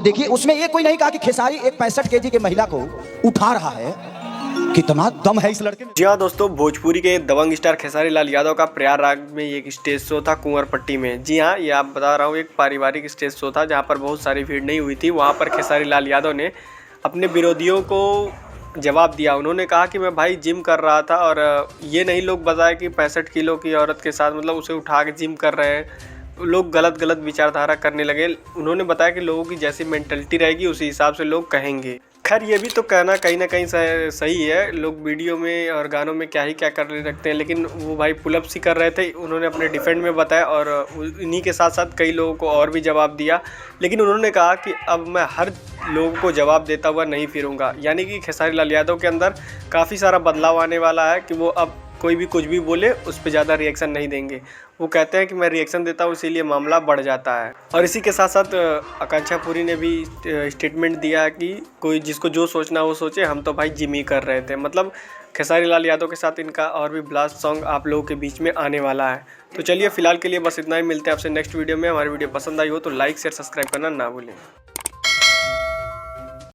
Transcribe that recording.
देखिए उसमें ये कोई नहीं कहा कि खेसारी एक 65 केजी के महिला को उठा रहा है। कितना दम है इस लड़के में। जी हाँ दोस्तों, भोजपुरी के दबंग स्टार खेसारी लाल यादव का प्रयागराज में एक स्टेज शो था कुंवरपट्टी में। जी हाँ, ये आप बता रहा हूँ, एक पारिवारिक स्टेज शो था जहाँ पर बहुत सारी भीड़ नहीं हुई थी। वहाँ पर खेसारी लाल यादव ने अपने विरोधियों को जवाब दिया। उन्होंने कहा कि मैं भाई जिम कर रहा था और ये नहीं लोग बताए कि 65 किलो की औरत के साथ मतलब उसे उठा के जिम कर रहे हैं। लोग गलत गलत विचारधारा करने लगे। उन्होंने बताया कि लोगों की जैसी मेंटलिटी रहेगी उसी हिसाब से लोग कहेंगे। खैर ये भी तो कहना कहीं ना कहीं सही है। लोग वीडियो में और गानों में क्या ही क्या करने लगते हैं, लेकिन वो भाई पुलअप्स ही कर रहे थे। उन्होंने अपने डिफेंड में बताया और इन्हीं के साथ साथ कई लोगों को और भी जवाब दिया। लेकिन उन्होंने कहा कि अब मैं हर लोगों को जवाब देता हुआ नहीं फिरूंगा। यानी कि खेसारी लाल यादव के अंदर काफ़ी सारा बदलाव आने वाला है कि वो अब कोई भी कुछ भी बोले उस पर ज़्यादा रिएक्शन नहीं देंगे। वो कहते हैं कि मैं रिएक्शन देता हूँ इसीलिए मामला बढ़ जाता है। और इसी के साथ साथ आकांक्षा पुरी ने भी स्टेटमेंट दिया कि कोई जिसको जो सोचना वो सोचे, हम तो भाई जिम ही कर रहे थे। मतलब खेसारी लाल यादव के साथ इनका और भी ब्लास्ट सॉन्ग आप लोगों के बीच में आने वाला है। तो चलिए फिलहाल के लिए बस इतना ही। मिलते हैं आपसे नेक्स्ट वीडियो में। हमारी वीडियो पसंद आई हो तो लाइक शेयर सब्सक्राइब करना ना भूलें।